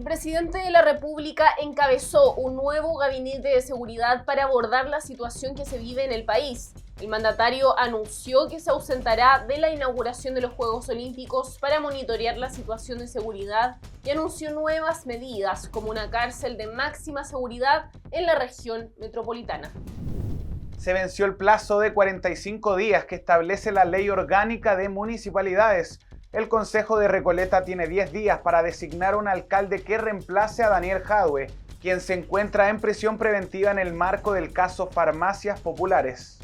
El presidente de la República encabezó un nuevo gabinete de seguridad para abordar la situación que se vive en el país. El mandatario anunció que se ausentará de la inauguración de los Juegos Olímpicos para monitorear la situación de seguridad y anunció nuevas medidas como una cárcel de máxima seguridad en la región metropolitana. Se venció el plazo de 45 días que establece la Ley Orgánica de Municipalidades. El Concejo de Recoleta tiene 10 días para designar un alcalde que reemplace a Daniel Jadwe, quien se encuentra en prisión preventiva en el marco del caso Farmacias Populares.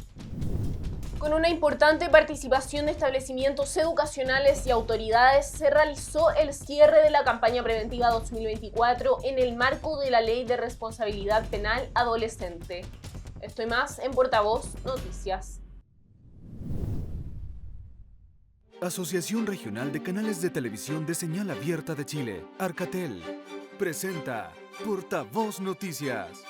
Con una importante participación de establecimientos educacionales y autoridades, se realizó el cierre de la campaña preventiva 2024 en el marco de la Ley de Responsabilidad Penal Adolescente. Esto y más en Portavoz Noticias. Asociación Regional de Canales de Televisión de Señal Abierta de Chile, Arcatel, presenta Portavoz Noticias.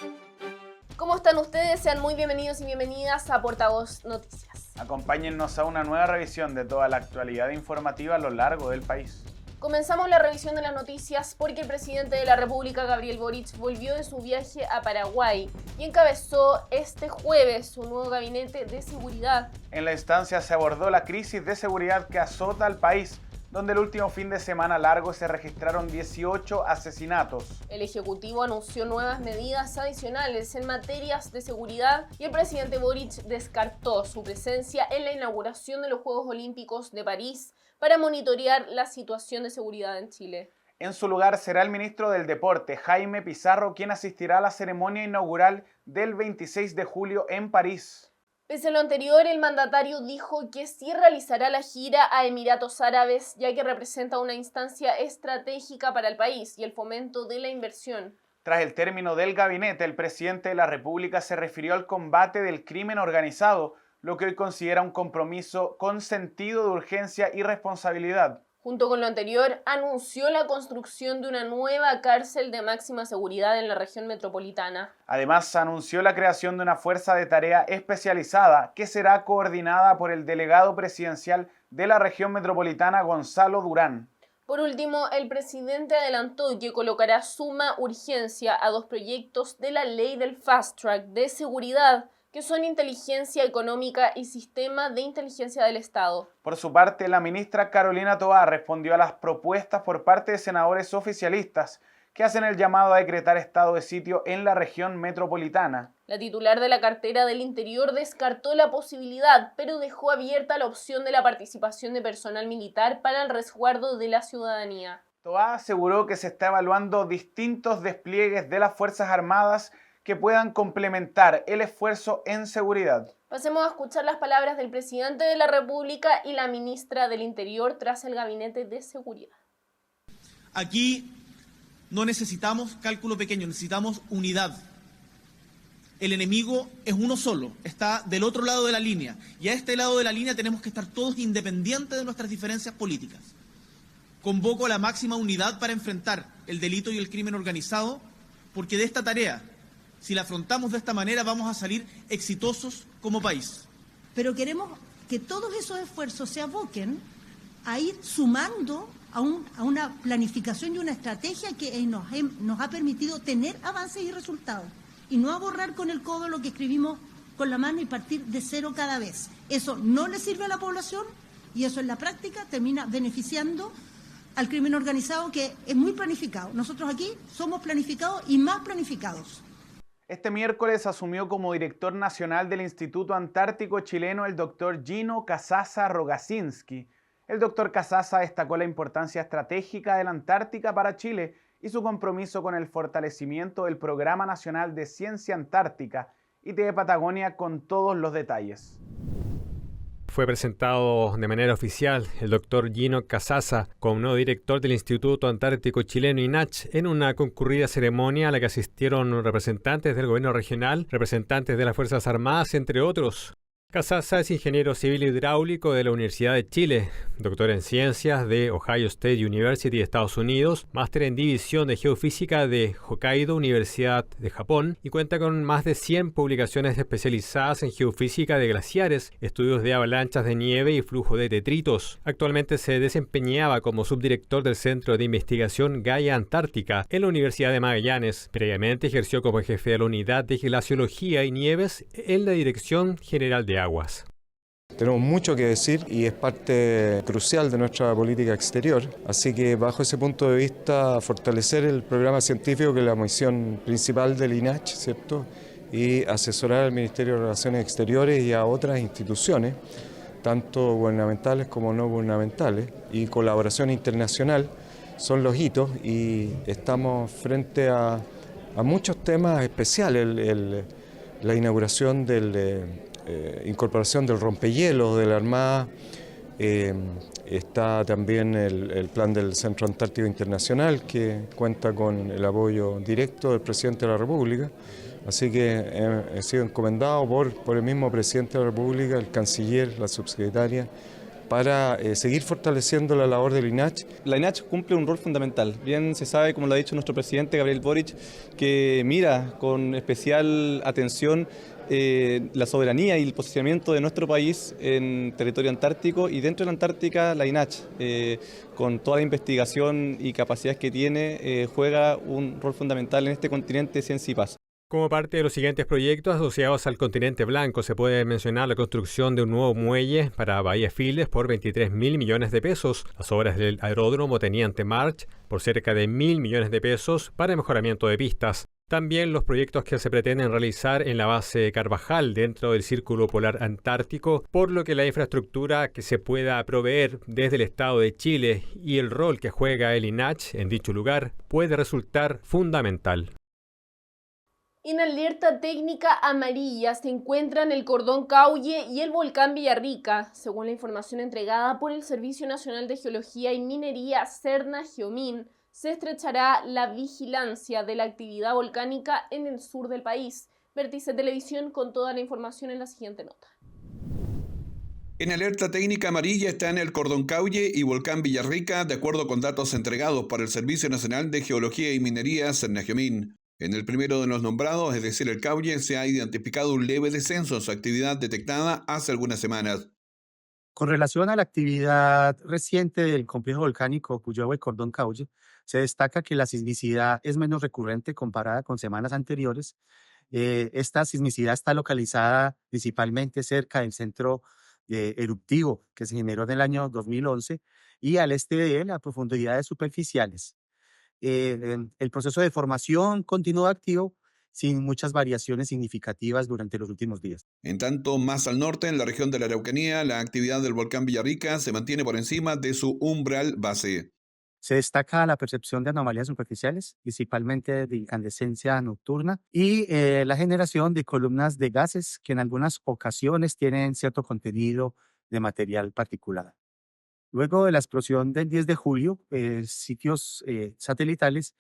¿Cómo están ustedes? Sean muy bienvenidos y bienvenidas a Portavoz Noticias. Acompáñennos a una nueva revisión de toda la actualidad informativa a lo largo del país. Comenzamos la revisión de las noticias porque el presidente de la República, Gabriel Boric, volvió de su viaje a Paraguay y encabezó este jueves su nuevo gabinete de seguridad. En la instancia se abordó la crisis de seguridad que azota al país, donde el último fin de semana largo se registraron 18 asesinatos. El Ejecutivo anunció nuevas medidas adicionales en materias de seguridad y el presidente Boric descartó su presencia en la inauguración de los Juegos Olímpicos de París para monitorear la situación de seguridad en Chile. En su lugar será el ministro del Deporte, Jaime Pizarro, quien asistirá a la ceremonia inaugural del 26 de julio en París. Pese a lo anterior, el mandatario dijo que sí realizará la gira a Emiratos Árabes, ya que representa una instancia estratégica para el país y el fomento de la inversión. Tras el término del gabinete, el presidente de la República se refirió al combate del crimen organizado, lo que hoy considera un compromiso con sentido de urgencia y responsabilidad. Junto con lo anterior, anunció la construcción de una nueva cárcel de máxima seguridad en la región metropolitana. Además, anunció la creación de una fuerza de tarea especializada que será coordinada por el delegado presidencial de la región metropolitana, Gonzalo Durán. Por último, el presidente adelantó que colocará suma urgencia a dos proyectos de la ley del Fast Track de seguridad, que son inteligencia económica y sistema de inteligencia del Estado. Por su parte, la ministra Carolina Toá respondió a las propuestas por parte de senadores oficialistas que hacen el llamado a decretar estado de sitio en la región metropolitana. La titular de la cartera del Interior descartó la posibilidad, pero dejó abierta la opción de la participación de personal militar para el resguardo de la ciudadanía. Toá aseguró que se está evaluando distintos despliegues de las Fuerzas Armadas que puedan complementar el esfuerzo en seguridad. Pasemos a escuchar las palabras del presidente de la República y la ministra del Interior tras el gabinete de seguridad. Aquí no necesitamos cálculo pequeño, necesitamos unidad. El enemigo es uno solo, está del otro lado de la línea. Y a este lado de la línea tenemos que estar todos independientes de nuestras diferencias políticas. Convoco a la máxima unidad para enfrentar el delito y el crimen organizado, porque de esta tarea, si la afrontamos de esta manera, vamos a salir exitosos como país. Pero queremos que todos esos esfuerzos se aboquen a ir sumando a una planificación y una estrategia que nos ha permitido tener avances y resultados. Y no a borrar con el codo lo que escribimos con la mano y partir de cero cada vez. Eso no le sirve a la población y eso en la práctica termina beneficiando al crimen organizado, que es muy planificado. Nosotros aquí somos planificados y más planificados. Este miércoles asumió como director nacional del Instituto Antártico Chileno el doctor Gino Casasa Rogaczynski. El doctor Casasa destacó la importancia estratégica de la Antártica para Chile y su compromiso con el fortalecimiento del Programa Nacional de Ciencia Antártica y de Patagonia con todos los detalles. Fue presentado de manera oficial el doctor Gino Casasa como nuevo director del Instituto Antártico Chileno INACH en una concurrida ceremonia a la que asistieron representantes del gobierno regional, representantes de las Fuerzas Armadas, entre otros. Casasa es ingeniero civil hidráulico de la Universidad de Chile, doctor en ciencias de Ohio State University de Estados Unidos, máster en división de geofísica de Hokkaido Universidad de Japón y cuenta con más de 100 publicaciones especializadas en geofísica de glaciares, estudios de avalanchas de nieve y flujo de detritos. Actualmente se desempeñaba como subdirector del Centro de Investigación Gaia Antártica en la Universidad de Magallanes. Previamente ejerció como jefe de la Unidad de Glaciología y Nieves en la Dirección General de Aguas. Tenemos mucho que decir y es parte crucial de nuestra política exterior, así que bajo ese punto de vista fortalecer el programa científico que es la misión principal del INACH, ¿cierto? Y asesorar al Ministerio de Relaciones Exteriores y a otras instituciones, tanto gubernamentales como no gubernamentales, y colaboración internacional son los hitos y estamos frente a muchos temas especiales, la inauguración incorporación del rompehielos de la Armada, está también el plan del Centro Antártico Internacional que cuenta con el apoyo directo del Presidente de la República, así que he sido encomendado por el mismo Presidente de la República, el Canciller, la Subsecretaria, para seguir fortaleciendo la labor del INACH. La INACH cumple un rol fundamental. Bien se sabe, como lo ha dicho nuestro presidente Gabriel Boric, que mira con especial atención la soberanía y el posicionamiento de nuestro país en territorio antártico y dentro de la Antártica la INACH, con toda la investigación y capacidades que tiene, juega un rol fundamental en este continente ciencia y paz. Como parte de los siguientes proyectos asociados al continente blanco, se puede mencionar la construcción de un nuevo muelle para Bahía Files por 23.000 millones de pesos, las obras del aeródromo Teniente March por cerca de 1.000 millones de pesos para mejoramiento de pistas. También los proyectos que se pretenden realizar en la base Carvajal dentro del Círculo Polar Antártico, por lo que la infraestructura que se pueda proveer desde el Estado de Chile y el rol que juega el INACH en dicho lugar puede resultar fundamental. En alerta técnica amarilla se encuentran el Cordón Caulle y el volcán Villarrica, según la información entregada por el Servicio Nacional de Geología y Minería Serna-Geomin. Se estrechará la vigilancia de la actividad volcánica en el sur del país. Vértice Televisión con toda la información en la siguiente nota. En alerta técnica amarilla están el Cordón Caulle y Volcán Villarrica, de acuerdo con datos entregados por el Servicio Nacional de Geología y Minería Serna-Geomin. En el primero de los nombrados, es decir, el Caulle, se ha identificado un leve descenso en su actividad detectada hace algunas semanas. Con relación a la actividad reciente del complejo volcánico Puyehue Cordón Caulle, se destaca que la sismicidad es menos recurrente comparada con semanas anteriores. Esta sismicidad está localizada principalmente cerca del centro eruptivo que se generó en el año 2011 y al este de él a profundidades superficiales. El proceso de formación continúa activo sin muchas variaciones significativas durante los últimos días. En tanto, más al norte, en la región de la Araucanía, la actividad del volcán Villarrica se mantiene por encima de su umbral base. Se destaca la percepción de anomalías superficiales, principalmente de incandescencia nocturna, y la generación de columnas de gases que en algunas ocasiones tienen cierto contenido de material particulado. Luego de la explosión del 10 de julio, sitios satelitales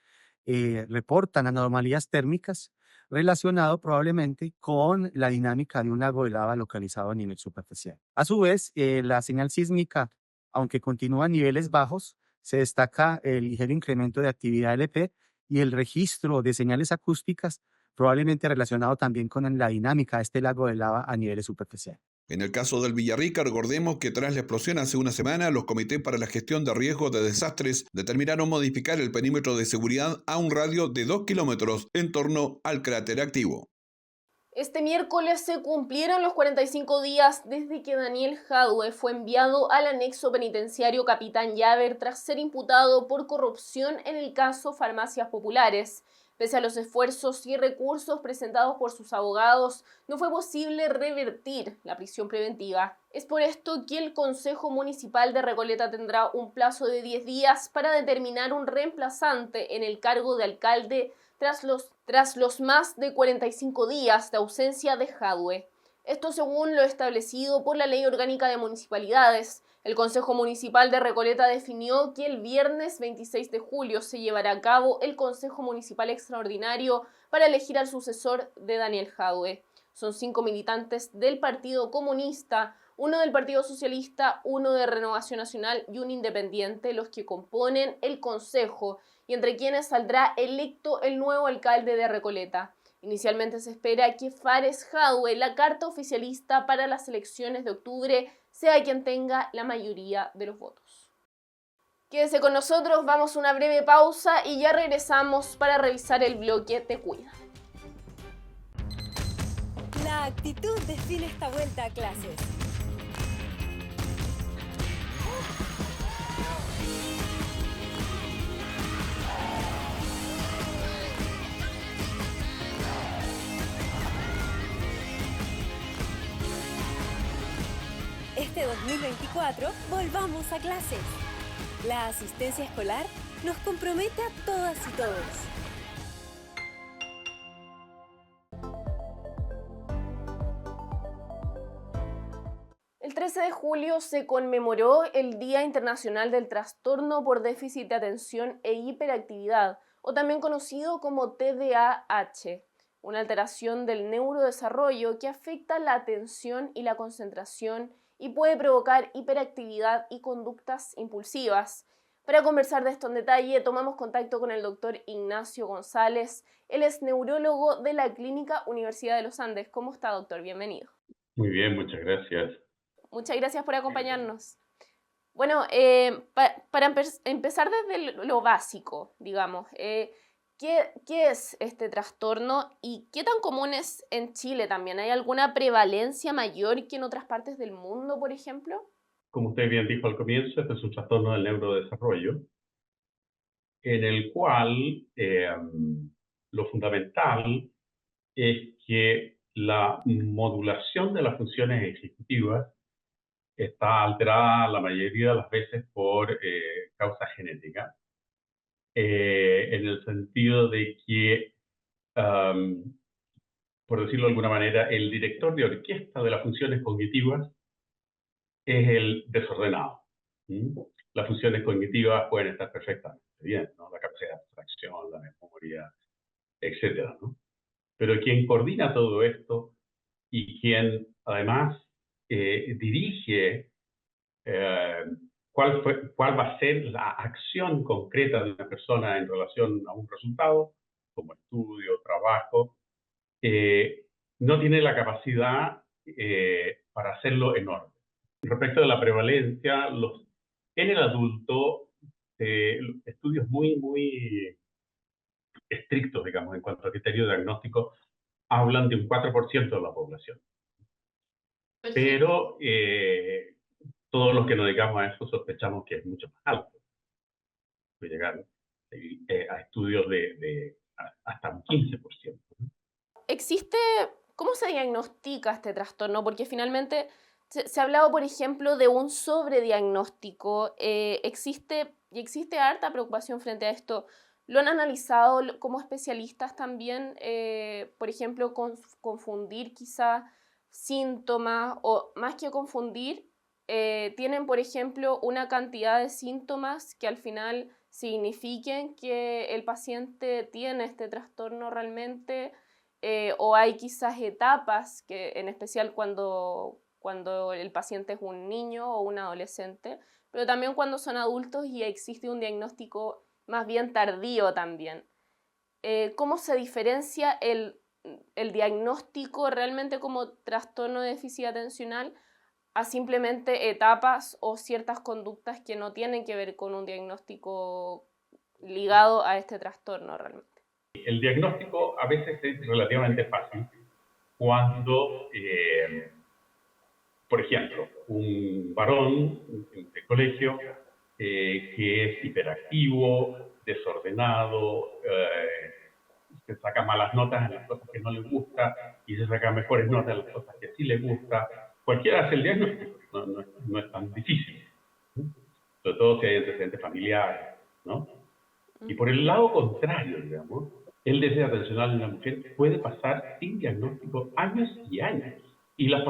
reportan anomalías térmicas relacionado probablemente con la dinámica de un lago de lava localizado a nivel superficial. A su vez, la señal sísmica, aunque continúa a niveles bajos, se destaca el ligero incremento de actividad LP y el registro de señales acústicas, probablemente relacionado también con la dinámica de este lago de lava a niveles superficiales. En el caso del Villarrica, recordemos que tras la explosión hace una semana, los comités para la gestión de riesgos de desastres determinaron modificar el perímetro de seguridad a un radio de 2 kilómetros en torno al cráter activo. Este miércoles se cumplieron los 45 días desde que Daniel Jadue fue enviado al anexo penitenciario Capitán Llaver tras ser imputado por corrupción en el caso Farmacias Populares. Pese a los esfuerzos y recursos presentados por sus abogados, no fue posible revertir la prisión preventiva. Es por esto que el Consejo Municipal de Recoleta tendrá un plazo de 10 días para determinar un reemplazante en el cargo de alcalde tras los más de 45 días de ausencia de Jadue. Esto según lo establecido por la Ley Orgánica de Municipalidades. El Consejo Municipal de Recoleta definió que el viernes 26 de julio se llevará a cabo el Consejo Municipal Extraordinario para elegir al sucesor de Daniel Jadue. Son 5 militantes del Partido Comunista, uno del Partido Socialista, uno de Renovación Nacional y un independiente los que componen el Consejo y entre quienes saldrá electo el nuevo alcalde de Recoleta. Inicialmente se espera que Fares Jadwe, la carta oficialista para las elecciones de octubre, sea quien tenga la mayoría de los votos. Quédese con nosotros, vamos a una breve pausa y ya regresamos para revisar el bloque Te Cuida. La actitud define esta vuelta a clases. Este 2024 volvamos a clases. La asistencia escolar nos compromete a todas y todos. El 13 de julio se conmemoró el Día Internacional del Trastorno por Déficit de Atención e Hiperactividad, o también conocido como TDAH, una alteración del neurodesarrollo que afecta la atención y la concentración y puede provocar hiperactividad y conductas impulsivas. Para conversar de esto en detalle, tomamos contacto con el doctor Ignacio González. Él es neurólogo de la Clínica Universidad de los Andes. ¿Cómo está, doctor? Bienvenido. Muy bien, muchas gracias. Muchas gracias por acompañarnos. Bueno, para empezar desde lo básico, digamos, ¿qué es este trastorno y qué tan común es en Chile también? ¿Hay alguna prevalencia mayor que en otras partes del mundo, por ejemplo? Como usted bien dijo al comienzo, este es un trastorno del neurodesarrollo, en el cual lo fundamental es que la modulación de las funciones ejecutivas está alterada la mayoría de las veces por causa genética, en el sentido de que, por decirlo de alguna manera, el director de orquesta de las funciones cognitivas es el desordenado. Las funciones cognitivas pueden estar perfectamente bien, ¿no? La capacidad de abstracción, la memoria, etcétera, ¿no? Pero quien coordina todo esto y quien además dirige cuál va a ser la acción concreta de una persona en relación a un resultado, como estudio, trabajo, no tiene la capacidad para hacerlo en orden. Respecto de la prevalencia, en el adulto, estudios muy estrictos, digamos, en cuanto a criterio diagnóstico, hablan de un 4% de la población. Pero todos los que nos dedicamos a eso sospechamos que es mucho más alto. Puede llegar a estudios de hasta un 15%. ¿Cómo se diagnostica este trastorno? Porque finalmente se ha hablado, por ejemplo, de un sobrediagnóstico. Existe harta preocupación frente a esto. ¿Lo han analizado como especialistas también? Por ejemplo, confundir quizá síntomas, o más que confundir, tienen, por ejemplo, una cantidad de síntomas que al final signifiquen que el paciente tiene este trastorno realmente, o hay quizás etapas, que en especial cuando el paciente es un niño o un adolescente, pero también cuando son adultos y existe un diagnóstico más bien tardío también. ¿Cómo se diferencia el diagnóstico realmente como trastorno de déficit atencional a simplemente etapas o ciertas conductas que no tienen que ver con un diagnóstico ligado a este trastorno realmente? El diagnóstico a veces es relativamente fácil cuando, por ejemplo, un varón de colegio que es hiperactivo, desordenado, se saca malas notas en las cosas que no le gusta y se saca mejores notas en las cosas que sí le gusta. Cualquiera hace el diagnóstico, no es tan difícil, sobre todo si hay antecedentes familiares, ¿no? Y por el lado contrario, digamos, el déficit atencional de una mujer puede pasar sin diagnóstico años y años. Y las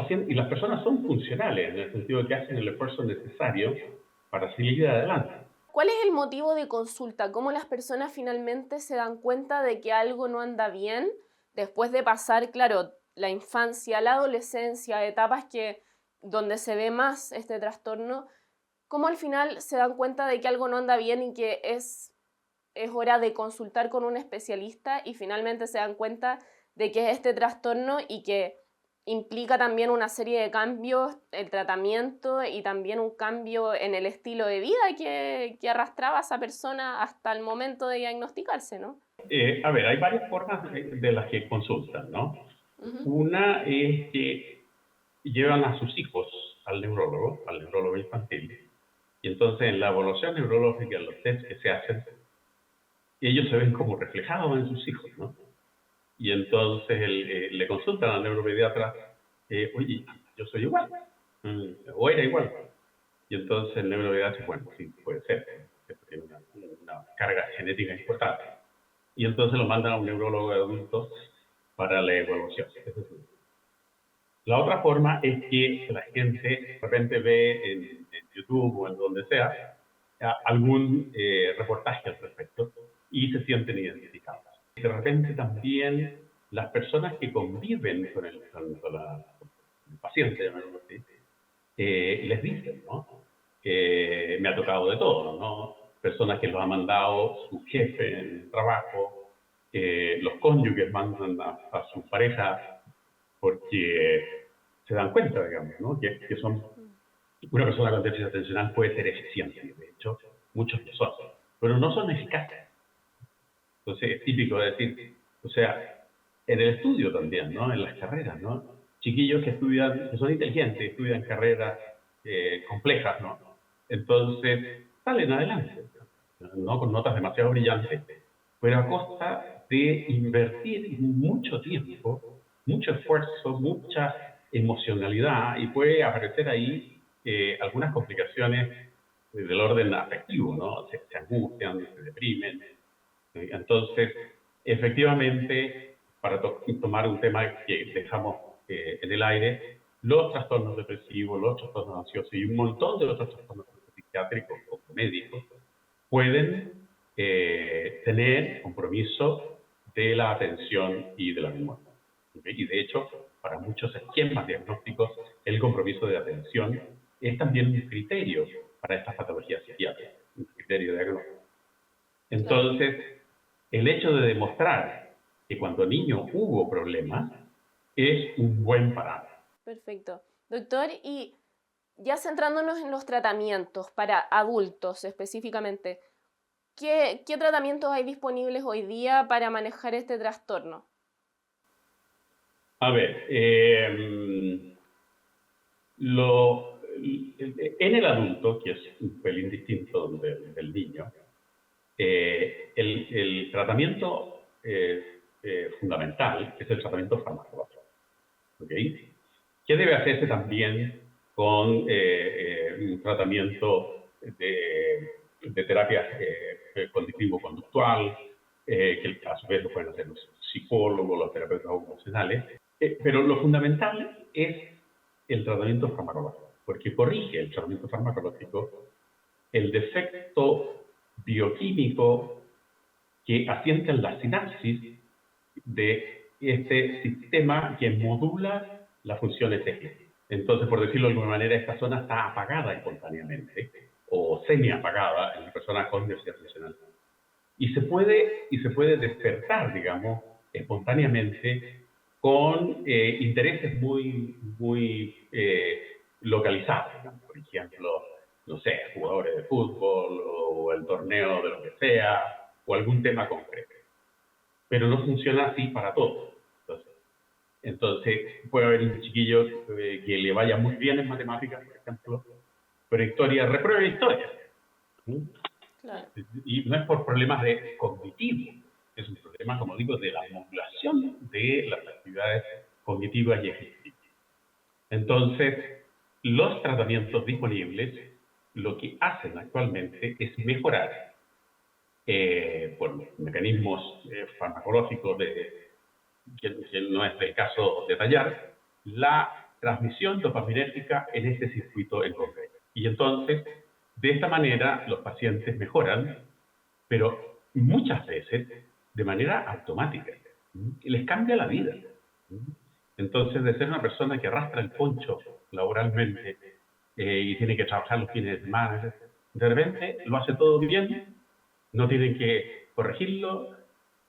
personas son funcionales, en el sentido de que hacen el esfuerzo necesario para seguir adelante. ¿Cuál es el motivo de consulta? ¿Cómo las personas finalmente se dan cuenta de que algo no anda bien después de pasar, claro, la infancia, la adolescencia, etapas donde se ve más este trastorno, cómo al final se dan cuenta de que algo no anda bien y que es hora de consultar con un especialista, y finalmente se dan cuenta de que es este trastorno y que implica también una serie de cambios, el tratamiento y también un cambio en el estilo de vida que arrastraba a esa persona hasta el momento de diagnosticarse, ¿no? A ver, hay varias formas de las que consultan, ¿no? Una es que llevan a sus hijos al neurólogo infantil, y entonces en la evaluación neurológica, en los tests que se hacen, ellos se ven como reflejados en sus hijos, ¿no? Y entonces le consultan al neuropediatra, oye, yo soy igual, o era igual. Y entonces el neuropediatra dice, bueno, sí, puede ser, tiene una carga genética importante. Y entonces lo mandan a un neurólogo de adultos para la evaluación. La otra forma es que la gente de repente ve en YouTube o en donde sea algún reportaje al respecto y se sienten identificados. De repente también las personas que conviven con el paciente, así, les dicen, ¿no? Me ha tocado de todo, ¿no? Personas que los ha mandado su jefe en el trabajo, los cónyuges mandan a su pareja porque se dan cuenta, digamos, ¿no? Que son una persona con déficit atencional puede ser eficiente, de hecho, muchos lo son, pero no son eficaces. Entonces es típico decir, o sea, en el estudio también, ¿no? En las carreras, ¿no? Chiquillos que estudian, que son inteligentes, estudian carreras complejas, ¿no? Entonces salen adelante, ¿no? Con notas demasiado brillantes, pero a costa de invertir mucho tiempo, mucho esfuerzo, mucha emocionalidad, y puede aparecer ahí algunas complicaciones del orden afectivo, ¿no? Se angustian, se deprimen. Entonces, efectivamente, para tomar un tema que dejamos en el aire, los trastornos depresivos, los trastornos ansiosos y un montón de otros trastornos psiquiátricos o médicos pueden tener compromiso de la atención y de la memoria. Y de hecho, para muchos esquemas diagnósticos, el compromiso de atención es también un criterio para estas patologías psiquiátricas, un criterio diagnóstico. Entonces, el hecho de demostrar que cuando niño hubo problemas es un buen parámetro. Perfecto. Doctor, y ya centrándonos en los tratamientos para adultos específicamente, ¿qué tratamientos hay disponibles hoy día para manejar este trastorno? A ver, en el adulto, que es un pelín distinto del niño, el tratamiento fundamental es el tratamiento farmacológico, ¿okay? Que debe hacerse también con un tratamiento de terapia cognitivo-conductual, que a su vez lo pueden hacer los psicólogos, los terapeutas ocupacionales, pero lo fundamental es el tratamiento farmacológico, porque corrige el tratamiento farmacológico el defecto bioquímico que asienta en la sinapsis de este sistema que modula las funciones ejecutivas. Entonces, por decirlo de alguna manera, esta zona está apagada espontáneamente o semi-apagada en la persona con déficit atencional. Y se puede despertar, digamos, espontáneamente con intereses muy localizados, digamos. Por ejemplo, no sé, jugadores de fútbol o el torneo de lo que sea, o algún tema concreto. Pero no funciona así para todos. Entonces puede haber un chiquillo que le vaya muy bien en matemáticas, por ejemplo, pero historia, reprueba historia. Claro. Y no es por problemas cognitivos, es un problema, como digo, de la modulación de las actividades cognitivas y ejecutivas. Entonces, los tratamientos disponibles lo que hacen actualmente es mejorar por mecanismos farmacológicos que no es el caso detallar, la transmisión dopaminérgica en este circuito en concreto. Y entonces, de esta manera, los pacientes mejoran, pero muchas veces de manera automática. Les cambia la vida. Entonces, de ser una persona que arrastra el poncho laboralmente y tiene que trabajar los fines de semana, de repente lo hace todo bien, no tienen que corregirlo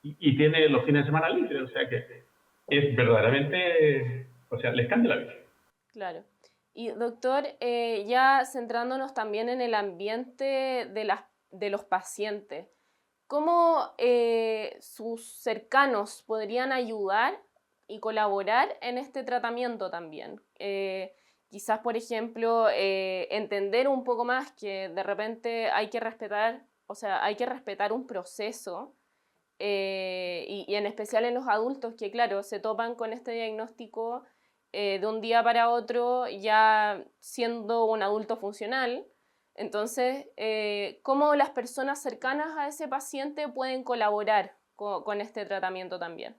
y tiene los fines de semana libres, o sea que es verdaderamente, o sea, les cambia la vida. Claro. Y doctor, ya centrándonos también en el ambiente de los pacientes, ¿cómo sus cercanos podrían ayudar y colaborar en este tratamiento también? Quizás, por ejemplo, entender un poco más que de repente hay que respetar, o sea, hay que respetar un proceso, y en especial en los adultos que, claro, se topan con este diagnóstico de un día para otro ya siendo un adulto funcional. Entonces, ¿cómo las personas cercanas a ese paciente pueden colaborar con este tratamiento también?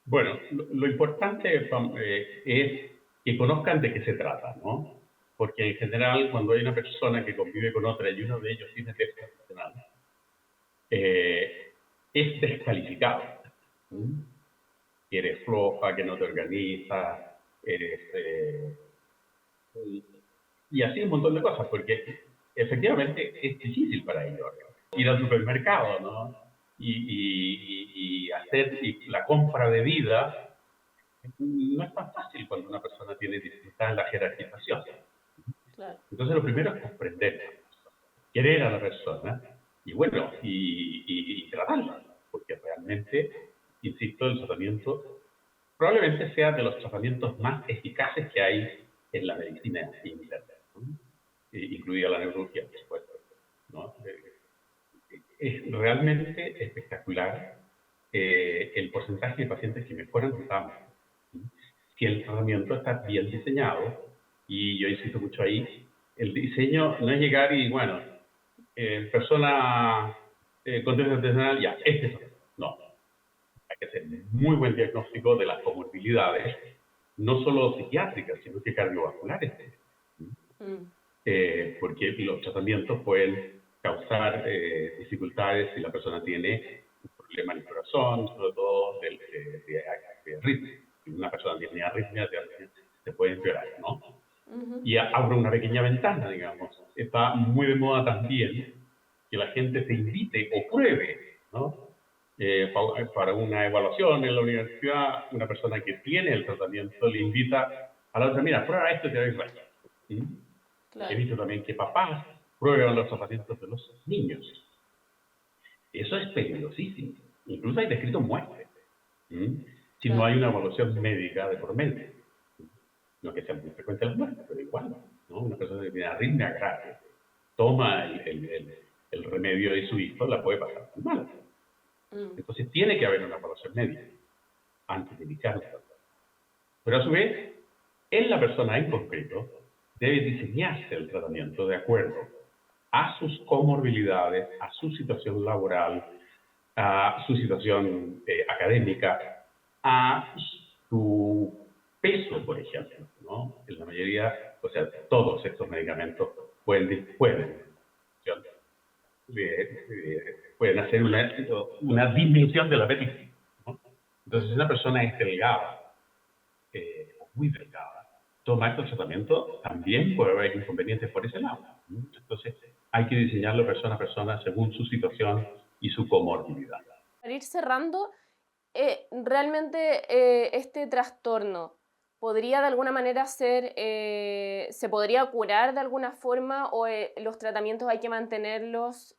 Bueno, lo importante es que conozcan de qué se trata, ¿no? Porque en general, cuando hay una persona que convive con otra y uno de ellos tiene déficit funcional, es descalificado. Que eres floja, que no te organizas, y así un montón de cosas, porque efectivamente es difícil para ellos ir al supermercado, ¿no? Y hacer la compra de vida no es tan fácil cuando una persona tiene dificultad en la jerarquización. Claro. Entonces lo primero es comprender, querer a la persona y bueno, y tratarla, porque realmente, insisto, el tratamiento probablemente sea de los tratamientos más eficaces que hay en la medicina interna, ¿no? Incluida la neurología, por supuesto, ¿no? Es realmente espectacular el porcentaje de pacientes que mejoran totalmente. Si el tratamiento está bien diseñado, y yo insisto mucho ahí, el diseño no es llegar y, bueno, persona con déficit atencional, ya, este es. No. Hay que hacer muy buen diagnóstico de las comorbilidades, no solo psiquiátricas, sino que cardiovasculares. Porque los tratamientos pueden causar dificultades si la persona tiene un problema en el corazón, sobre todo de arritmia. Si una persona tiene arritmia, se puede empeorar, ¿no? Y abro una pequeña ventana, digamos. Está muy de moda también que la gente se invite o pruebe, ¿no? Para una evaluación en la universidad, una persona que tiene el tratamiento le invita a la otra, mira, prueba esto y te va a ir. Claro. He visto también que papás prueban los tratamientos de los niños. Eso es peligrosísimo. Incluso hay descrito muerte. Si no hay una evaluación médica de por medio. No que sea muy frecuente la muerte, pero igual, ¿no? Una persona que tiene arritmia grave, toma el remedio de su hijo, la puede pasar muy mal. Entonces tiene que haber una evaluación médica antes de iniciar el tratamiento. Pero a su vez, en la persona en concreto, debe diseñarse el tratamiento de acuerdo a sus comorbilidades, a su situación laboral, a su situación académica, a su peso, por ejemplo, ¿no? En la mayoría, o sea, todos estos medicamentos pueden hacer una disminución del apetito, ¿no? Entonces, si una persona es delgada, o muy delgada, toma estos tratamientos, también puede haber inconvenientes por ese lado, ¿no? Entonces, hay que diseñarlo persona a persona según su situación y su comorbilidad. Para ir cerrando, realmente este trastorno podría de alguna manera ser, se podría curar de alguna forma o los tratamientos hay que mantenerlos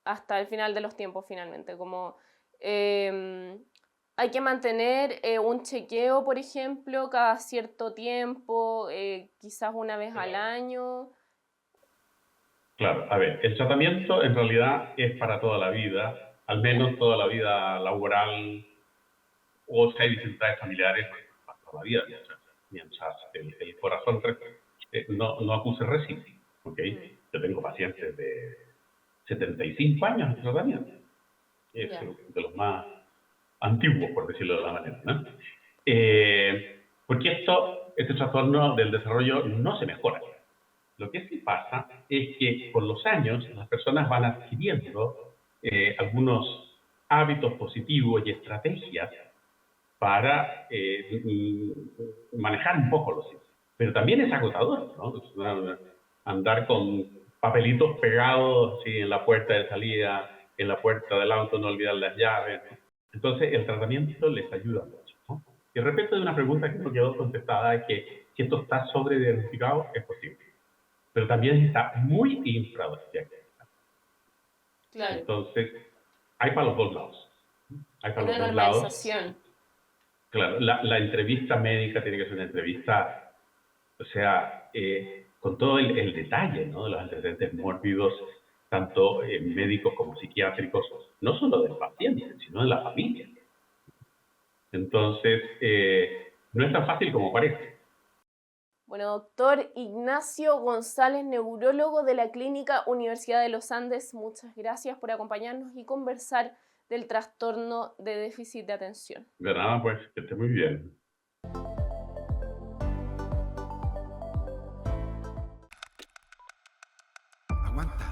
hasta el final de los tiempos finalmente, como hay que mantener un chequeo, por ejemplo, cada cierto tiempo, quizás una vez al año. Claro, a ver, el tratamiento en realidad es para toda la vida, al menos toda la vida laboral, o si hay dificultades familiares, para toda la vida, mientras el corazón no acuse réciproco, ¿okay? Yo tengo pacientes de 75 años de tratamiento, es de los más antiguos, por decirlo de alguna manera, ¿no? Porque este trastorno del desarrollo no se mejora. Lo que sí pasa es que con los años las personas van adquiriendo algunos hábitos positivos y estrategias para manejar un poco los sitios. Pero también es agotador, ¿no? Andar con papelitos pegados así, en la puerta de salida, en la puerta del auto, no olvidar las llaves, ¿no? Entonces, el tratamiento les ayuda mucho, ¿no? Y respecto de una pregunta que no quedó contestada, es que si esto está sobrediagnosticado, es posible. Pero también está muy infradiagnosticado. Claro. Entonces, hay para los dos lados. Hay para Una los dos lados. normalización. Claro, la entrevista médica tiene que ser una entrevista, o sea, con todo el detalle, ¿no? De los antecedentes mórbidos, tanto médicos como psiquiátricos, no solo del paciente, sino de la familia. Entonces, no es tan fácil como parece. Bueno, doctor Ignacio González, neurólogo de la Clínica Universidad de los Andes, muchas gracias por acompañarnos y conversar del trastorno de déficit de atención. De nada, pues, que esté muy bien. Aguanta.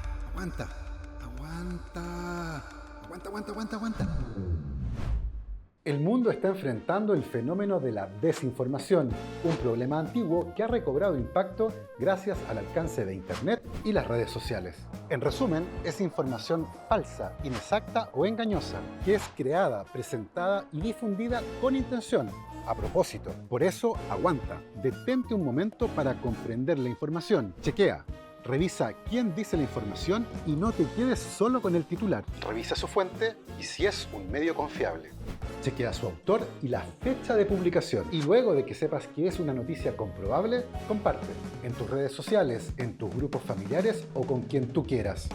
El mundo está enfrentando el fenómeno de la desinformación, un problema antiguo que ha recobrado impacto gracias al alcance de Internet y las redes sociales. En resumen, es información falsa, inexacta o engañosa, que es creada, presentada y difundida con intención, a propósito. Por eso, aguanta, detente un momento para comprender la información. Chequea. Revisa quién dice la información y no te quedes solo con el titular. Revisa su fuente y si es un medio confiable. Chequea su autor y la fecha de publicación. Y luego de que sepas que es una noticia comprobable, comparte en tus redes sociales, en tus grupos familiares o con quien tú quieras.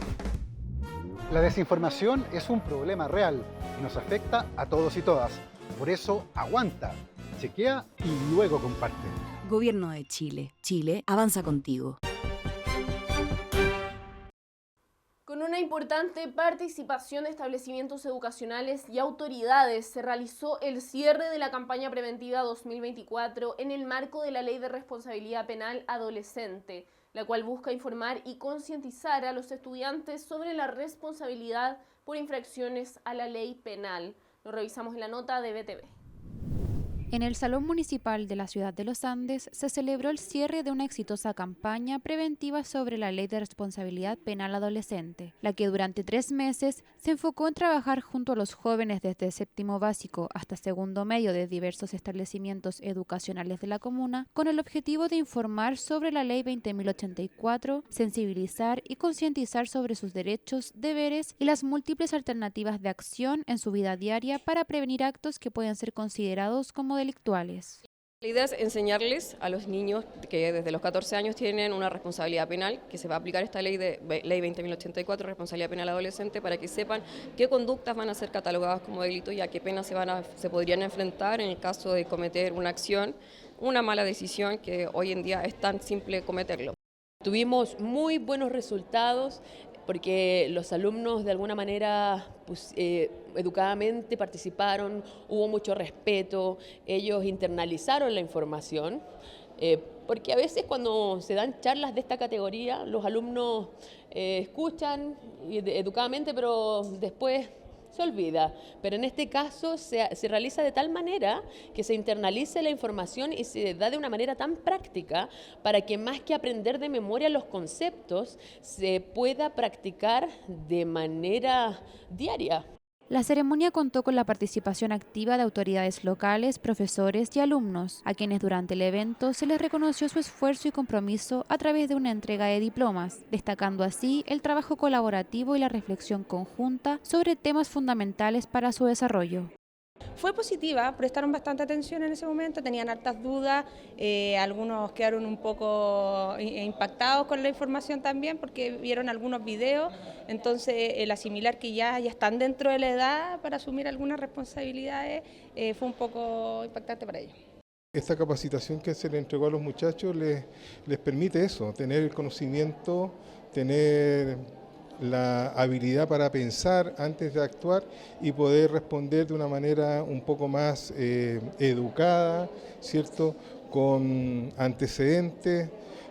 La desinformación es un problema real y nos afecta a todos y todas. Por eso, aguanta, chequea y luego comparte. Gobierno de Chile. Chile avanza contigo. Con una importante participación de establecimientos educacionales y autoridades, se realizó el cierre de la campaña preventiva 2024 en el marco de la Ley de Responsabilidad Penal Adolescente, la cual busca informar y concientizar a los estudiantes sobre la responsabilidad por infracciones a la ley penal. Lo revisamos en la nota de BTV. En el Salón Municipal de la Ciudad de los Andes se celebró el cierre de una exitosa campaña preventiva sobre la Ley de Responsabilidad Penal Adolescente, la que durante 3 meses se enfocó en trabajar junto a los jóvenes desde séptimo básico hasta segundo medio de diversos establecimientos educacionales de la comuna, con el objetivo de informar sobre la Ley 20.084, sensibilizar y concientizar sobre sus derechos, deberes y las múltiples alternativas de acción en su vida diaria para prevenir actos que puedan ser considerados como delictuales. La idea es enseñarles a los niños que desde los 14 años tienen una responsabilidad penal, que se va a aplicar esta ley 20.084, responsabilidad penal adolescente, para que sepan qué conductas van a ser catalogadas como delito y a qué penas se podrían enfrentar en el caso de cometer una acción, una mala decisión, que hoy en día es tan simple cometerlo. Tuvimos muy buenos resultados porque los alumnos de alguna manera educadamente participaron, hubo mucho respeto, ellos internalizaron la información, porque a veces cuando se dan charlas de esta categoría, los alumnos escuchan educadamente, pero después se olvida. Pero en este caso se realiza de tal manera que se internalice la información y se da de una manera tan práctica para que más que aprender de memoria los conceptos, se pueda practicar de manera diaria. La ceremonia contó con la participación activa de autoridades locales, profesores y alumnos, a quienes durante el evento se les reconoció su esfuerzo y compromiso a través de una entrega de diplomas, destacando así el trabajo colaborativo y la reflexión conjunta sobre temas fundamentales para su desarrollo. Fue positiva, prestaron bastante atención en ese momento, tenían hartas dudas, algunos quedaron un poco impactados con la información también porque vieron algunos videos, entonces el asimilar que ya están dentro de la edad para asumir algunas responsabilidades fue un poco impactante para ellos. Esta capacitación que se le entregó a los muchachos les permite eso, tener el conocimiento, tener la habilidad para pensar antes de actuar y poder responder de una manera un poco más educada, ¿cierto?, con antecedentes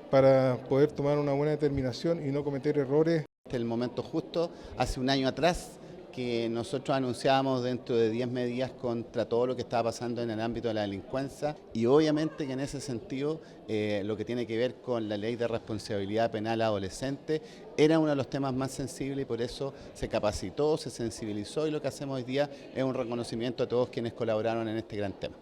para poder tomar una buena determinación y no cometer errores. Este es el momento justo, hace un año atrás que nosotros anunciábamos dentro de 10 medidas contra todo lo que estaba pasando en el ámbito de la delincuencia, y obviamente que en ese sentido lo que tiene que ver con la ley de responsabilidad penal adolescente era uno de los temas más sensibles, y por eso se capacitó, se sensibilizó, y lo que hacemos hoy día es un reconocimiento a todos quienes colaboraron en este gran tema.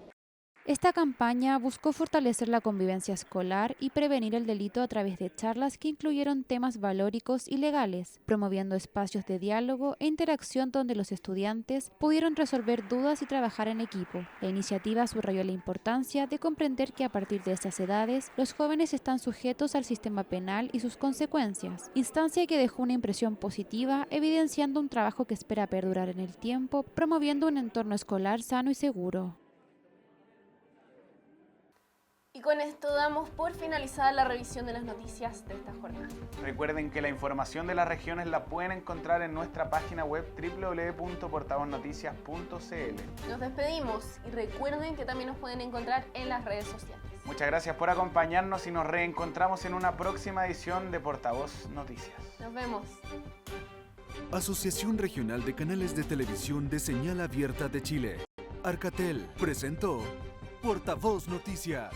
Esta campaña buscó fortalecer la convivencia escolar y prevenir el delito a través de charlas que incluyeron temas valóricos y legales, promoviendo espacios de diálogo e interacción donde los estudiantes pudieron resolver dudas y trabajar en equipo. La iniciativa subrayó la importancia de comprender que a partir de estas edades, los jóvenes están sujetos al sistema penal y sus consecuencias, instancia que dejó una impresión positiva, evidenciando un trabajo que espera perdurar en el tiempo, promoviendo un entorno escolar sano y seguro. Y con esto damos por finalizada la revisión de las noticias de esta jornada. Recuerden que la información de las regiones la pueden encontrar en nuestra página web www.portavoznoticias.cl. Nos despedimos y recuerden que también nos pueden encontrar en las redes sociales. Muchas gracias por acompañarnos y nos reencontramos en una próxima edición de Portavoz Noticias. Nos vemos. Asociación Regional de Canales de Televisión de Señal Abierta de Chile, Arcatel, presentó Portavoz Noticias.